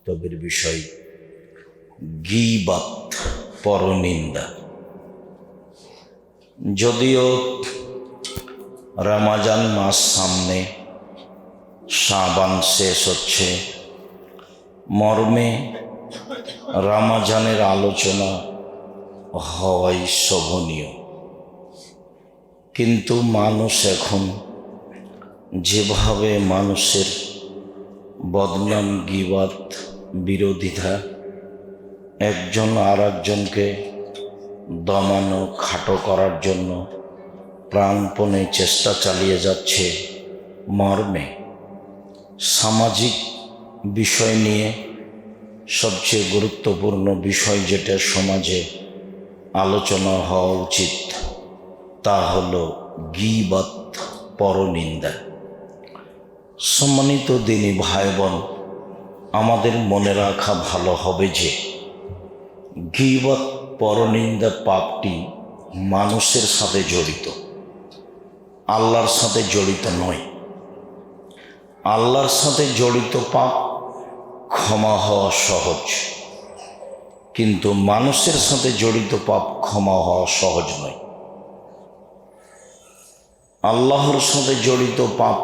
বক্তব্যের বিষয় গীবাত, পরনিন্দা। যদিও রমজান মাস সামনে, শাবান শেষ হচ্ছে, মর্মে রমজানের আলোচনা হওয়াই শোভনীয়, কিন্তু মানুষ এখন যেভাবে মানুষের বদনাম, গীবাত, বিরোধিতা, একজন আর একজনকে দমানো, খাটো করার জন্য প্রাণপণে চেষ্টা চালিয়ে যাচ্ছে, মর্মে সামাজিক বিষয় নিয়ে সবচেয়ে গুরুত্বপূর্ণ বিষয় যেটা সমাজে আলোচনা হওয়া উচিত তা হলো গীবাত, পরনিন্দা। সম্মানিত দিনী ভাই বোন, আমাদের মনে রাখা ভালো হবে যে গীবাত, পরনিন্দা পাপটি মানুষের সাথে জড়িত, আল্লাহর সাথে জড়িত নয়। আল্লাহর সাথে জড়িত পাপ ক্ষমা হওয়া সহজ, কিন্তু মানুষের সাথে জড়িত পাপ ক্ষমা হওয়া সহজ নয়। আল্লাহর সাথে জড়িত পাপ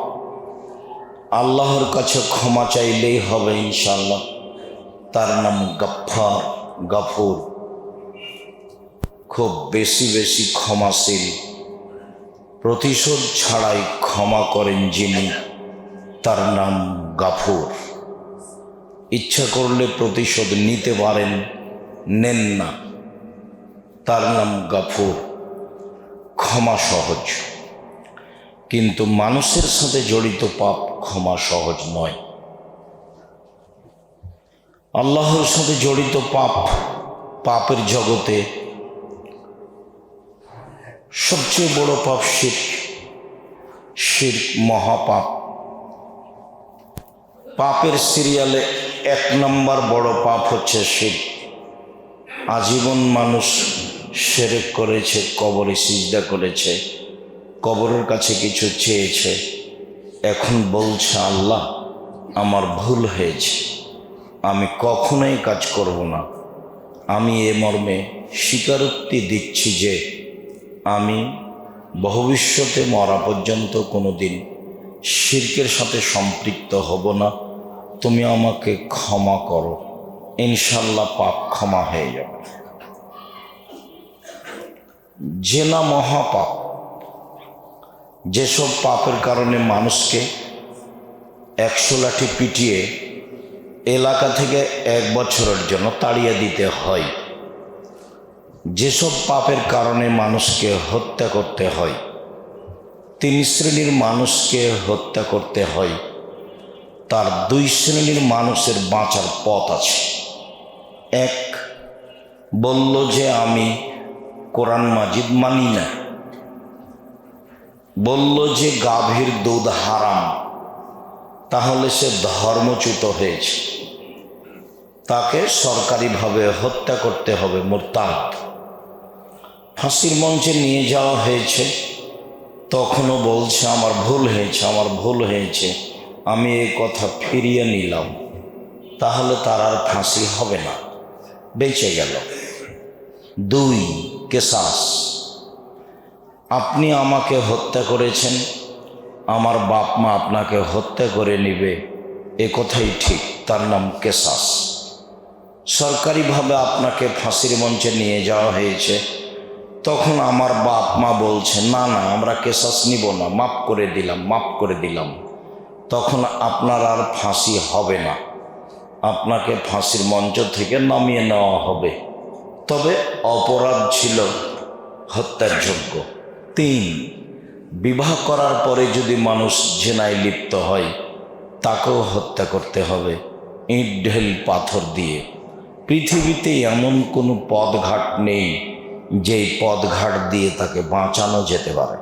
আল্লাহর কাছে ক্ষমা চাইলেই হবে ইনশাআল্লাহ। তার নাম গফফার, গফুর, খুব বেশি বেশি ক্ষমাশীল, প্রতিশোধ ছাড়াই ক্ষমা করেন যিনি, তার নাম গফুর। ইচ্ছা করলে প্রতিশোধ নিতে পারেন, নেন না, তার নাম গফুর। ক্ষমা সহজ, কিন্তু মানুষের সাথে জড়িত পাপ ক্ষমা সহজ নয়। আল্লাহর সাথে জড়িত পাপ, পাপের জগতে সবচেয়ে বড় পাপ শিরক। শিরক মহাপাপ। পাপের সিরিয়ালে 1 নম্বর বড় পাপ হচ্ছে শিরক। আজীবন মানুষ শিরক করেছে, কবরে সিজদা করেছে, কবরের কাছে কিছু চেয়েছে, এখন বলছে আল্লাহ আমার ভুল হয়েছে, আমি কখনোই কাজ করব না। আমি এ মর্মে স্বীকারোক্তি দিচ্ছি যে আমি ভবিষ্যতে মরা পর্যন্ত কোনো দিন শিরকের সাথে সম্পৃক্ত হব না, তুমি আমাকে ক্ষমা করো। ইনশাল্লাহ পাপ ক্ষমা হয়ে যাবে। জেনা মহাপাপ। যেসব পাপের কারণে মানুষকে 100 লাঠি পিটিয়ে এলাকা থেকে 1 বছরের জন্য তাড়িয়ে দিতে হয়, যেসব পাপের কারণে মানুষকে হত্যা করতে হয়, 3 শ্রেণীর মানুষকে হত্যা করতে হয়, তার 2 শ্রেণীর মানুষের বাঁচার পথ আছে। 1, বলল যে আমি কোরআন মাজিদ মানি না, বলল যে গাভীর দুধ হারাম, তাহলে সে ধর্মচ্যুত হয়েছে, তাকে সরকারিভাবে হত্যা করতে হবে, মুরতাদ। ফাঁসির মঞ্চে নিয়ে যাওয়া হয়েছে, তখনও বলছে আমার ভুল হয়েছে, আমার ভুল হয়েছে, আমি এই কথা ফিরিয়ে নিলাম, তাহলে তার আর ফাঁসি হবে না, বেঁচে গেল। 2, কেসাস। আপনি আমাকে হত্যা করেছেন, আমার বাপ মা আপনাকে হত্যা করে নেবে, এ কথাই ঠিক, তার নাম কেসাস। সরকারিভাবে আপনাকে ফাঁসির মঞ্চে নিয়ে যাওয়া হয়েছে, তখন আমার বাপ মা বলছে না না আমরা কেসাস নিব না, মাফ করে দিলাম, মাফ করে দিলাম, তখন আপনার আর ফাঁসি হবে না, আপনাকে ফাঁসির মঞ্চ থেকে নামিয়ে নেওয়া হবে, তবে অপরাধ ছিল হত্যার যোগ্য। 3, বিবাহ করার পরে যদি মানুষ জেনায় লিপ্ত হয়, তাকেও হত্যা করতে হবে, ইট ঢেল পাথর দিয়ে। পৃথিবীতে এমন কোনো পথঘাট নেই যেই পথঘাট দিয়ে তাকে বাঁচানো যেতে পারে,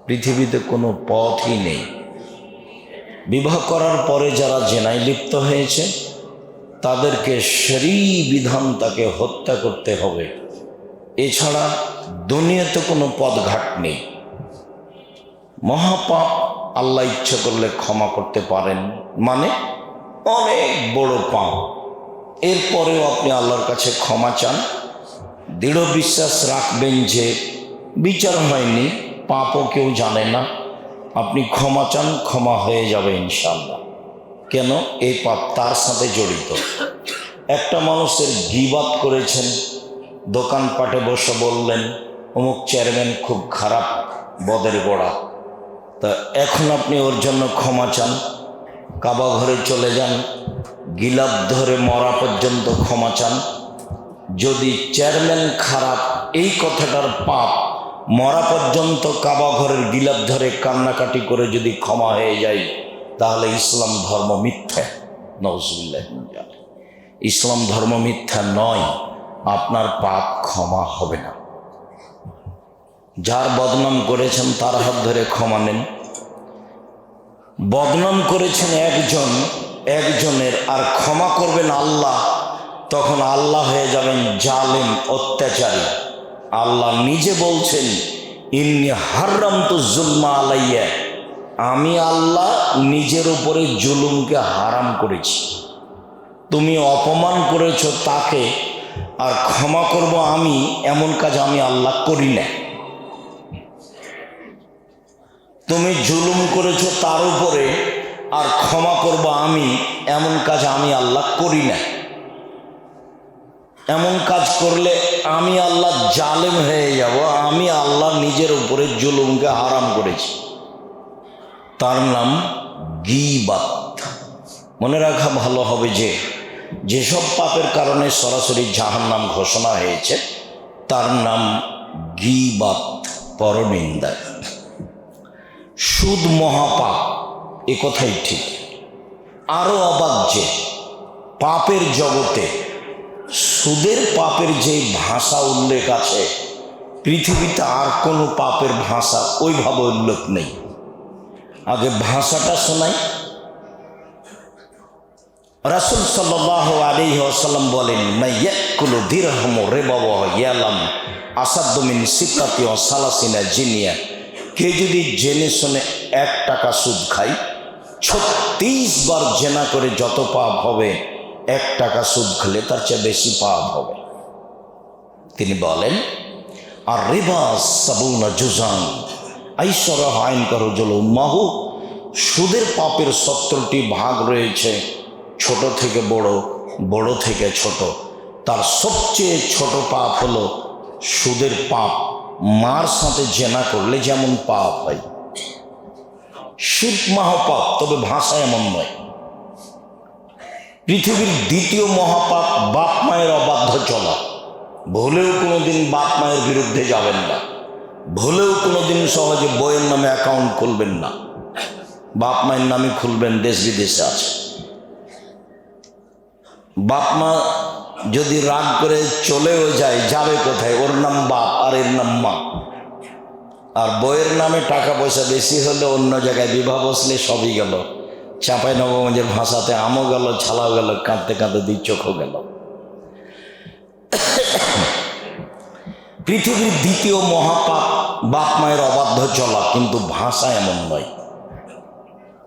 পৃথিবীতে কোনো পথই নেই। বিবাহ করার পরে যারা জেনায় লিপ্ত হয়েছে তাদেরকে শরীয়ী বিধান তাকে হত্যা করতে হবে, এছাড়া দুনিয়াতে কোনো পথঘাট নেই। মহাপাপ আল্লাহ ইচ্ছা করলে ক্ষমা করতে পারেন, মানে অনেক বড় পাপ, এরপরেও আপনি আল্লাহর কাছে ক্ষমা চান, দৃঢ় বিশ্বাস রাখবেন যে বিচার হয়নি, পাপও কেউ জানে না, আপনি ক্ষমা চান, ক্ষমা হয়ে যাবে ইনশাআল্লাহ। কেন? এই পাপ তার সাথে জড়িত। একটা মানুষের গীবাত করেছেন, দোকানপাটে বসে বললেন অমুক চেয়ারম্যান খুব খারাপ, বদের গোড়া, তা এখন আপনি ওর জন্য ক্ষমা চান, কাবা ঘরে চলে যান, গিলাপ ধরে মরা পর্যন্ত ক্ষমা চান। যদি চেয়ারম্যান খারাপ এই কথাটার পাপ মরা পর্যন্ত কাবা ঘরের গিলাপ ধরে কান্নাকাটি করে যদি ক্ষমা হয়ে যায়, তাহলে ইসলাম ধর্ম মিথ্যা। নাউজুবিল্লাহ। ইসলাম ধর্ম মিথ্যা নয়, আপনার পাপ ক্ষমা হবে না। যার বদনাম করেছেন তার হাত ধরে ক্ষমা নেন। বদনাম করেছেন একজনের আর ক্ষমা করবেন আল্লাহ, তখন আল্লাহ হয়ে যাবেন জালেম, অত্যাচারী। আল্লাহ নিজে বলছেন ইন্নী হারামতু যুলমা আলাইয়া, আমি আল্লাহ নিজের উপরে জুলুমকে হারাম করেছি। তুমি অপমান করেছ তাকে, আর ক্ষমা করব আমি, এমন কাজ আমি আল্লাহ করি না। তুমি জুলুম করেছ তার উপরে, আর ক্ষমা করব আমি, এমন কাজ আমি আল্লাহ করি না। এমন কাজ করলে আমি আল্লাহ জালেম হয়ে যাব। আমি আল্লাহ নিজের উপরে জুলুমকে হারাম করেছি। তার নাম গীবাত। মনে রাখা ভালো হবে যে যেসব পাপের কারণে সরাসরি জাহান্নাম ঘোষণা হয়েছে তার নাম গীবাত, পরনিন্দা। সুদ মহাপাপ, এ কথাই ঠিক। আরও অবাক যে পাপের জগতে সুদের পাপের যে ভাষা উল্লেখ আছে, পৃথিবীতে আর কোনো পাপের ভাষা ওইভাবে উল্লেখ নেই। আগে ভাষাটা শোনাই। রাসূল সাল্লাল্লাহু আলাইহি ওয়াসাল্লাম বলেন, মাইয়াকুলু দিরহাম রিবা ওয়া ইয়ালাম আসাদ্দু মিন সিত্তাতি ওয়া সালাসিনা জিনিয়া। কে যদি জেনে শুনে 1 টাকা সুদ খায়, 36 বার জেনা করে যত পাপ হবে, 1 টাকা সুদ খেলে তার চেয়ে বেশি পাপ হবে। তিনি বলেন, আর রিবা সাবুনা জুজান আইসরা আইন করো জল মাহু। সুদের পাপের 70টি ভাগ রয়েছে, ছোট থেকে বড়, বড় থেকে ছোট। তার সবচেয়ে ছোট পাপ হলো সুদের পাপ। মার সাথে জেনা করলে যেমন পাপ হয়, শিরক মহাপাপ, তবে ভাষা এমন নয়। পৃথিবীর দ্বিতীয় মহাপাপ বাপ মায়ের অবাধ্য চলা। ভুলেও কোনোদিন বাপ মায়ের বিরুদ্ধে যাবেন না, ভুলেও কোনোদিন সহজে বইয়ের নামে অ্যাকাউন্ট খুলবেন না। বাপ মায়ের নামে খুলবেন, দেশ বিদেশে আছে। বাপ মা যদি রাগ করে চলেও যায়, যাবে কোথায়? ওর নাম বাপ আর এর নাম মা। আর বইয়ের নামে টাকা পয়সা বেশি হলে অন্য জায়গায় বিবাহ বসলে সবই গেল। চাঁপাইনবাবগঞ্জের ভাষাতে আমও গেল, ছালাও গেল, কাঁদতে কাঁদতে 2 চোখও গেল। পৃথিবীর দ্বিতীয় মহাপাপ বাপ মায়ের অবাধ্য চলা, কিন্তু ভাষা এমন নয়।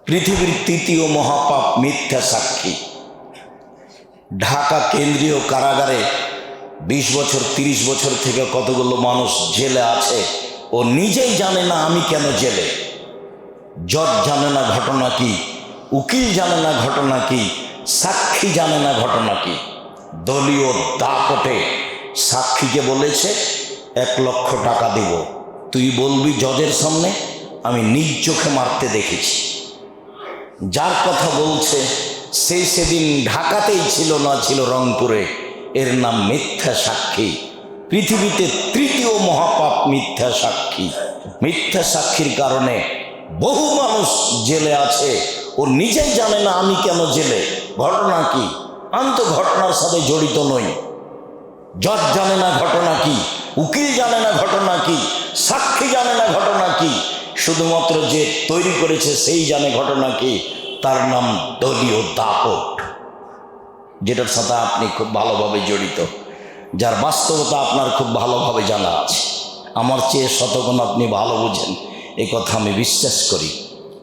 পৃথিবীর তৃতীয় মহাপাপ মিথ্যা সাক্ষী। ঢাকা কেন্দ্রীয় কারাগারে 20 বছর 30 বছর থেকে কতগুলো মানুষ জেলে আছে, ও নিজেই জানে না আমি কেন জেলে। জজ জানে না ঘটনা কি, উকিল জানে না ঘটনা কি, সাক্ষী জানে না ঘটনা কি। দলীয় দাপটে সাক্ষীকে বলেছে 1 লক্ষ টাকা দিব, তুই বলবি জজের সামনে আমি নিজ চোখে মারতে দেখেছি। যার কথা বলছে সেই সেদিন ঢাকাতেই ছিল না, ছিল রংপুরে। এর নাম মিথ্যা সাক্ষী। পৃথিবীতে তৃতীয় মহাপাপ মিথ্যা সাক্ষী। মিথ্যা সাক্ষীর কারণে বহু মানুষ জেলে আছে, ও নিজেই জানে না আমি কেন জেলে, ঘটনা কি। আমি তো ঘটনার সাথে জড়িত নই। জজ জানে না ঘটনা কি, উকিল জানে না ঘটনা কি, সাক্ষী জানে না ঘটনা কি। শুধুমাত্র যে তৈরি করেছে সেই জানে ঘটনা কি। তার নাম দলীয় দাপট, যেটার সাথে আপনি খুব ভালোভাবে জড়িত, যার বাস্তবতা আপনার খুব ভালোভাবে জানা আছে। আমার চেয়ে শতগুণ আপনি ভালো বুঝেন, এ কথা আমি বিশ্বাস করি।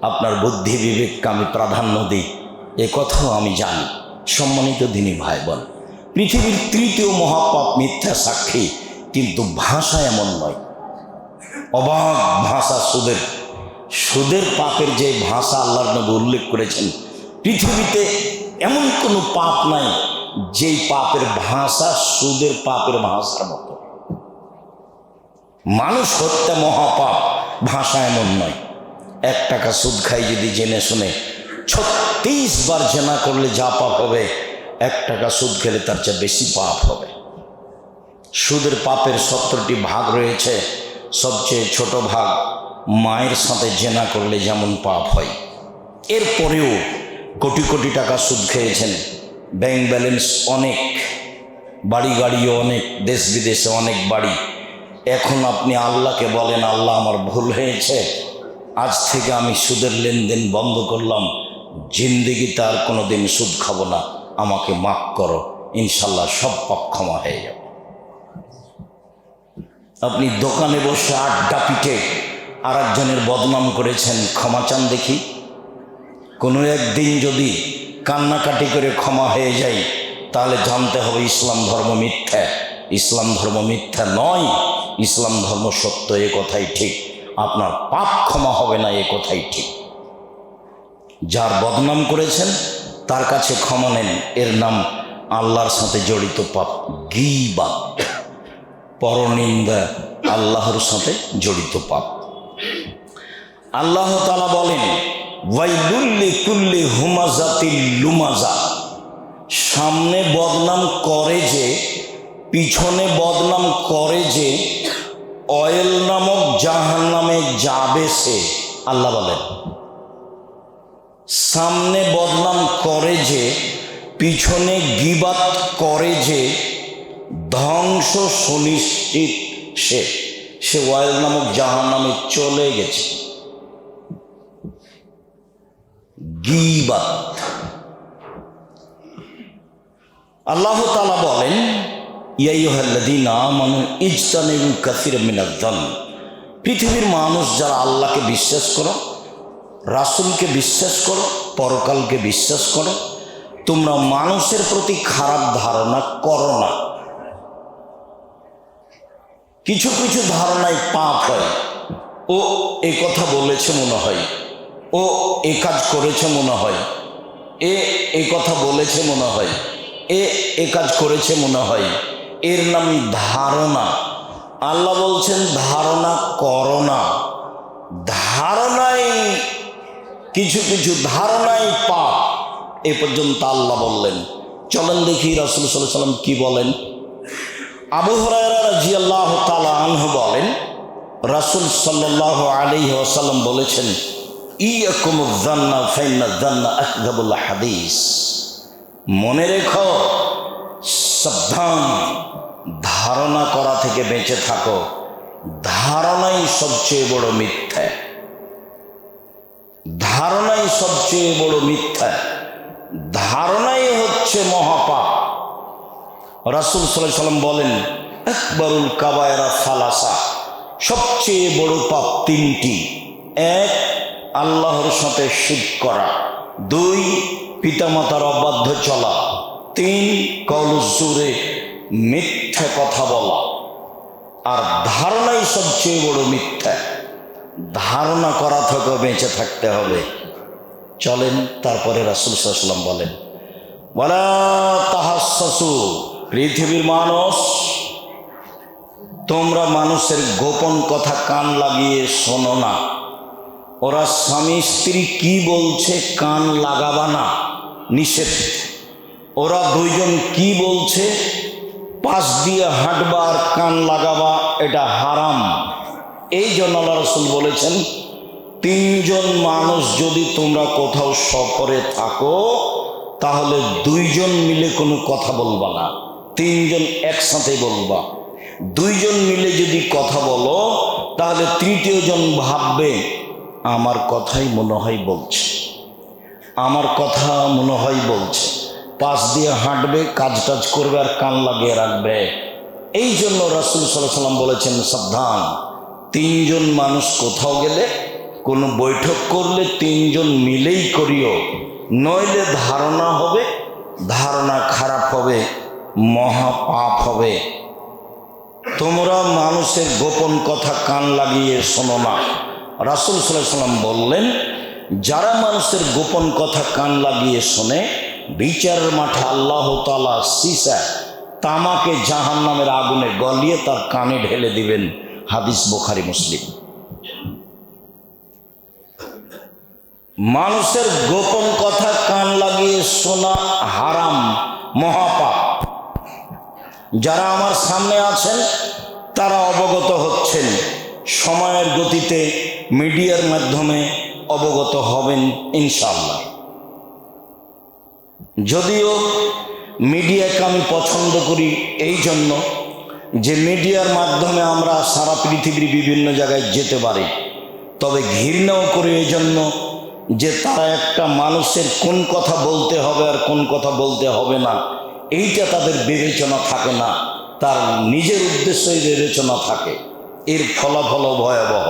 আপনার বুদ্ধি বিবেককে আমি প্রাধান্য দিই। এ কথাও আমি জানি। সম্মানিত দিনী ভাই বোন, পৃথিবীর তৃতীয় মহাপাপ মিথ্যা সাক্ষী, কিন্তু ভাষা এমন নয়। অবাক ভাষা সুদের। সুদের পাপের যে ভাষা আল্লাহর নবী উল্লেখ করেছেন, পৃথিবীতে এমন কোনো পাপ নাই যেই পাপের ভাষা সুদের পাপের ভাষার মতো। মানুষ হত্যা মহাপাপ, ভাষা এমন নয়। 1 টাকা সুদ খাই যদি জেনে শুনে 36 বার জেনা করলে যা পাপ হবে, 1 টাকা সুদ খেলে তার চেয়ে বেশি পাপ হবে। সুদের পাপের 70টি ভাগ রয়েছে। সবচেয়ে ছোট ভাগ মায়ের সাথে জেনা করলে যেমন পাপ হয়। এরপরেও কোটি কোটি টাকা সুদ খেয়েছেন, ব্যাংক ব্যালেন্স অনেক, বাড়ি গাড়িও অনেক, দেশ বিদেশে অনেক বাড়ি। এখন আপনি আল্লাহকে বলেন, আল্লাহ আমার ভুল হয়েছে, আজ থেকে আমি সুদের লেনদেন বন্ধ করলাম, জিন্দেগিতে আর কোনো দিন সুদ খাবো না, আমাকে মাফ করো, ইনশাল্লাহ সব পাপ ক্ষমা হয়ে যাবে। আপনি দোকানে বসে আড্ডা পিটে আর একজনের বদনাম করেছেন, ক্ষমা চান দেখি। কোনো একদিন যদি কান্নাকাটি করে ক্ষমা হয়ে যায়, তাহলে জানতে হবে ইসলাম ধর্ম মিথ্যা। ইসলাম ধর্ম মিথ্যা নয়, ইসলাম ধর্ম সত্য, এ কথাই ঠিক। আপনার পাপ ক্ষমা হবে না, এ কথাই ঠিক। যার বদনাম করেছেন তার কাছে ক্ষমা নেন, এর নাম আল্লাহর সাথে জড়িত পাপ, গীবাত, পরনিন্দা, আল্লাহর সাথে জড়িত পাপ। আল্লাহ তাআলা বলেন, ওয়াইলুল লিকুল্লি হুমাজাতিল লুমাজা। সামনে বদনাম করে যে, পিছনে বদনাম করে যে, অয়েল নামক জাহান্নামে যাবে সে। আল্লাহ বলেন, সামনে বদনাম করে যে, পিছনে গীবাত করে যে, ধ্বংস সুনিশ্চিত সে ওয়াইল নামক জাহান্নামে চলে গেছে। গীবাত। আল্লাহ তাআলা বলেন, ইয়া আইয়ুহাল্লাযীনা আমানু ইজতানিবু কাসীরাম মিনায-যন্ন। পৃথিবীর মানুষ যারা আল্লাহকে বিশ্বাস করো, রাসূলকে বিশ্বাস করো, পরকালকে বিশ্বাস করো, তোমরা মানুষের প্রতি খারাপ ধারণা করো না। কিছু কিছু ধারণায় পাপ হয়। ও এই কথা বলেছে মনে হয়, ও এ কাজ করেছে মনে হয়, এ কথা বলেছে মনে হয়, এ কাজ করেছে মনে হয়, এর নাম ধারণা। আল্লাহ বলছেন ধারণা করো না। ধারণাই, কিছু কিছু ধারণাই পাপ। এ পর্যন্ত আল্লাহ বললেন। চলেন দেখি রাসূল সাল্লাল্লাহু আলাইহি ওয়াসাল্লাম কি বলেন। আবু হুরায়রা রাদিয়াল্লাহু তাআলা আনহু বলেন, রাসূল সাল্লাল্লাহু আলাইহি ওয়াসাল্লাম বলেছেন, ইয়াকুমুয যান্না ফাইন্না যান্না আকযাবুল হাদিস। মনে রেখো, সাবধান, ধারণা করা থেকে বেঁচে থাকো। ধারণাই সবচেয়ে বড় মিথ্যা। ধারণাই সবচেয়ে বড় মিথ্যা। ধারণাই হচ্ছে মহাপাপ। রাসূল সাল্লাল্লাহু আলাইহি ওয়াসাল্লাম বলেন, আকবারুল কাবায়রা সালাসা। সবচেয়ে বড় পাপ 3টি। 1, আল্লাহর সাথে শিরক করা। 2, পিতামাতার অবাধ্য চলা। 3, কওলুজ্জুরে, মিথ্যা কথা বলা। আর ধারণাই সবচেয়ে বড় মিথ্যা। ধারণা করা থেকে বেঁচে থাকতে হবে। চলেন তারপরে রাসূল সাল্লাল্লাহু আলাইহি ওয়াসাল্লাম বলেন, ওয়ালা তাহাসসু। পৃথিবীর মানুষ, তোমরা মানুষের গোপন কথা কান লাগিয়ে শোনো না। ওরা স্বামী স্ত্রী কি বলছে কান লাগাবা না, নিষেধ। ওরা দুইজন কি বলছে পাশ দিয়ে হাঁটবা আর কান লাগাবা, এটা হারাম। এই জন্য আল্লাহ রাসূল বলেছেন, 3 জন মানুষ যদি তোমরা কোথাও সফরে থাকো, তাহলে 2 জন মিলে কোনো কথা বলবা না, 3 জন একসাথে বলবা। 2 জন মিলে যদি কথা বলো, তাহলে 3য় জন ভাববে আমার কথাই মনে হয় বলছে, আমার কথা মনে হয় বলছে। পাশ দিয়ে হাঁটবে, কাজ টাজ করবে আর কান লাগিয়ে রাখবে। এই জন্য রাসূল সাল্লাল্লাহু আলাইহি ওয়াসাল্লাম বলেছেন, সাবধান, 3 জন মানুষ কোথাও গেলে, কোনো বৈঠক করলে 3 জন মিলেই করিও। নইলে ধারণা হবে, ধারণা খারাপ হবে, মহাপাপ হবে। তোমরা মানুষের গোপন কথা কান লাগিয়ে শোনো না। রাসূল সাল্লাল্লাহু আলাইহি ওয়াসাল্লাম বললেন, যারা মানুষের গোপন কথা কান লাগিয়ে শোনে, বিচারের মাঠে আল্লাহ তাআলা সীসা তামাকে জাহান্নামের আগুনে গলিয়ে তার কানে ঢেলে দিবেন। হাদিস বুখারী মুসলিম। মানুষের গোপন কথা কান লাগিয়ে শোনা হারাম, মহাপাপ। যারা আমার সামনে আছেন তারা অবগত হচ্ছেন, সময়ের গতিতে মিডিয়ার মাধ্যমে অবগত হবেন ইনশাআল্লাহ। যদিও মিডিয়াকে আমি পছন্দ করি এই জন্য যে মিডিয়ার মাধ্যমে আমরা সারা পৃথিবীর বিভিন্ন জায়গায় যেতে পারি, তবে ঘৃণাও করি এই জন্য যে তারা একটা মানুষের কোন কথা বলতে হবে আর কোন কথা বলতে হবে না এইটা তাদের বিবেচনা থাকে না, তার নিজের উদ্দেশ্যই বিবেচনা থাকে। এর ফলাফল ভয়াবহ।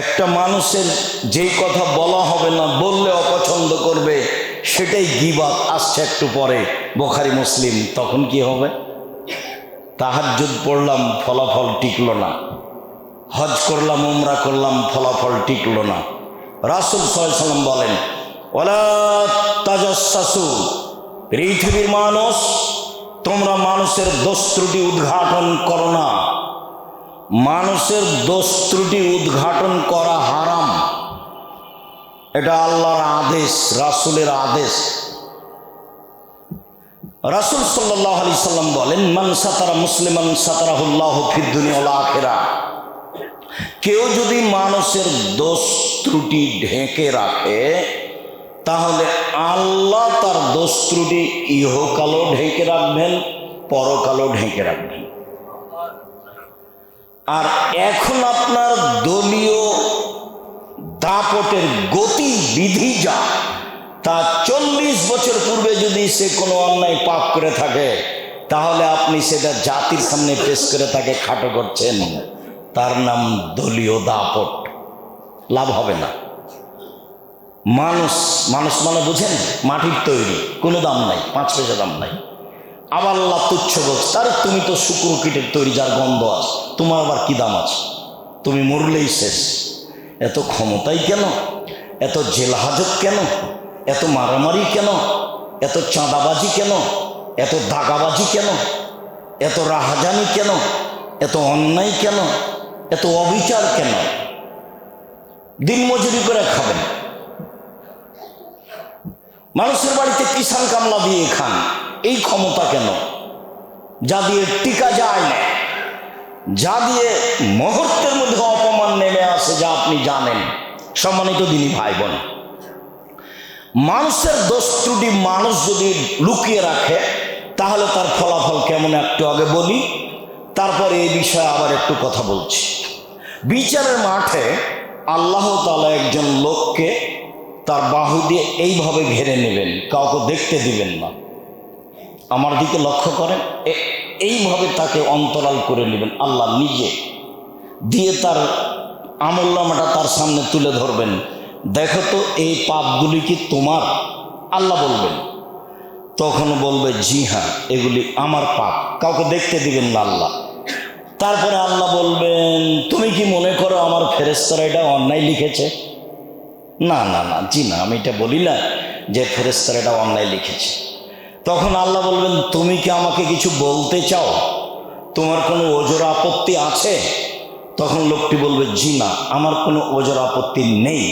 একটা মানুষের যেই কথা বলা হবে না, বললে অপছন্দ করবে, সেটাই গীবাত। আসছে একটু পরে বুখারী মুসলিম। তখন কি হবে? তাহাজ্জুদ পড়লাম, ফলাফল টিকলো না। হজ করলাম, উমরা করলাম, ফলাফল টিকলো না। রাসূল সাল্লাল্লাহু আলাইহি ওয়াসাল্লাম বলেন, ওয়ালা তাজাসসু, পৃথিবীর মানুষ, তোমরা মানুষের দোষ ত্রুটি উদ্ঘাটন করো না। মানুষের দোষ ত্রুটি উদ্ঘাটন করা হারাম। এটা আল্লাহর আদেশ, রাসূলের আদেশ। রাসূল সাল্লাল্লাহু আলাইহি সাল্লাম বলেন, মান সাতারা মুসলিমান সাতারাহুল্লাহু ফিদ দুনিয়া ওয়াল আখিরাহ। কেউ যদি মানুষের দোষ ত্রুটি ঢেকে রাখে, তাহলে আল্লাহ তার দোষ ত্রুটি ইহকালও ঢেকে রাখবেন, পরকালও ঢেকে রাখবেন। আর এখন আপনার দলীয় দাপটের গতি বিধি যা, তা 40 বছর পূর্বে যদি সে কোনো অন্যায় পাপ করে থাকে, তাহলে আপনি সেটা জাতির সামনে পেশ করে তাকে খাটো করছেন। তার নাম দলীয় দাপট। লাভ হবে না। মানুষ মানুষ মানে বুঝেন, মাটির তৈরি, কোনো দাম নাই, 5 পয়সা দাম নাই। আবার আল্লাহ তুচ্ছ বলছে, তার তুমি তো শুক্র কীটের তৈরি, যার গন্ধ আছে, তোমার আবার কি দাম আছে? তুমি মরলেই শেষ। এত ক্ষমতাই কেন? এত জেলহাজত কেন? এত মারামারি কেন? এত চাঁদাবাজি কেন? এত দাগাবাজি কেন? এত রাহাজানি কেন? এত অন্যায় কেন? এত অবিচার কেন? দিন মজুরি করে খাবেন, মানুষের বাড়িতে কিষান কামলা দিয়ে খান, এই ক্ষমতা কেন? যা দিয়ে টিকা যায় না, যা দিয়ে মুহূর্তের মধ্যে অপমান নেমে আসে, যা আপনি জানেন। সম্মানিত দিনী ভাই বোন, মানুষের দোষ ত্রুটি মানুষ যদি লুকিয়ে রাখে, তাহলে তার ফলাফল কেমন একটু আগে বলি, তারপরে এই বিষয়ে আবার একটু কথা বলছি। বিচারের মাঠে আল্লাহ তাআলা একজন লোককে তার বাহু দিয়ে এইভাবে ঘিরে নেবেন, কাউকে দেখতে দিবেন না। আমার দিকে লক্ষ্য করেন, এইভাবে তাকে অন্তরাল করে নেবেন আল্লাহ নিজে, দিয়ে তার আমলনামাটা তার সামনে তুলে ধরবেন। দেখো তো এই পাপগুলি কি তোমার? আল্লাহ বলবেন। তখন বলবে, জি হ্যাঁ, এগুলি আমার পাপ। কাউকে দেখতে দিবেন না আল্লাহ। তারপরে আল্লাহ বলবেন, তুমি কি মনে করো আমার ফেরেশতারা এটা অন্যায় লিখেছে? না না না, জি না, আমি এটা বলি না যে ফেরেশতারা এটা অন্যায় লিখেছে। তখন আল্লাহ বলবেন, তুমি কি আমাকে কিছু বলতে চাও? তোমার কোনো ওজর আপত্তি আছে? তখন লোকটি বলবে, জি না, আমার কোনো ওজর আপত্তি নেই।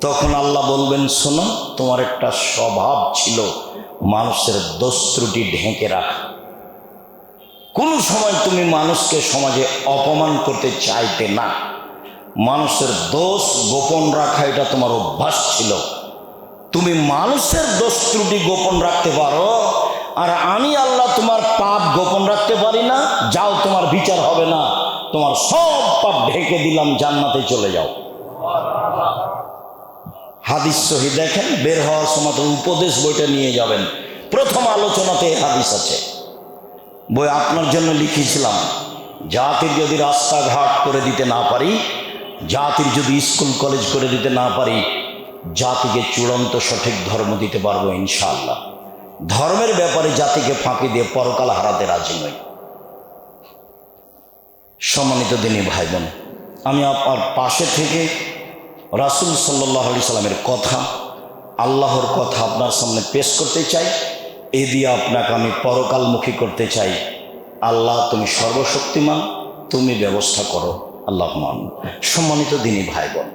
তখন আল্লাহ বলবেন, শোনো, তোমার একটা স্বভাব ছিল মানুষের দোষ ত্রুটি ঢেকে রাখা। কোনো সময় তুমি মানুষকে সমাজে অপমান করতে চাইতে না। মানুষের দোষ গোপন রাখা এটা তোমার অভ্যাস ছিল। তুমি মানুষের দোষ ত্রুটি গোপন রাখতে পারো, আর আমি আল্লাহ তোমার পাপ গোপন রাখতে পারি না। যাও, তোমার বিচার হবে না, তোমার সব পাপ ঢেকে দিলাম, জান্নাতে চলে যাও। হাদিস সহি দেখেন, বের হওয়ার সময় উপদেশ বইটা নিয়ে যাবেন, প্রথম আলোচনাতে হাদিস আছে। বই আপনার জন্য লিখেছিলাম, জাতির যদি রাস্তাঘাট করে দিতে না পারি, জাতির যদি স্কুল কলেজ করে দিতে না পারি, জাতিকে চূড়ান্ত সঠিক ধর্ম দিতে পারবো ইনশাআল্লাহ। ধর্মের ব্যাপারে জাতিকে ফাঁকি দিয়ে পরকাল হারাতে রাজি নই। সম্মানিত দিনী ভাই বোন, আমি আপনার পাশে থেকে রাসূল সাল্লাল্লাহু আলাইহি সাল্লামের কথা, আল্লাহর কথা আপনার সামনে পেশ করতে চাই। এ দিয়ে আপনাকে আমি পরকালমুখী করতে চাই। আল্লাহ তুমি সর্বশক্তিমান, তুমি ব্যবস্থা করো, আল্লাহুম্মা আমিন। সম্মানিত দিনী ভাই বোন,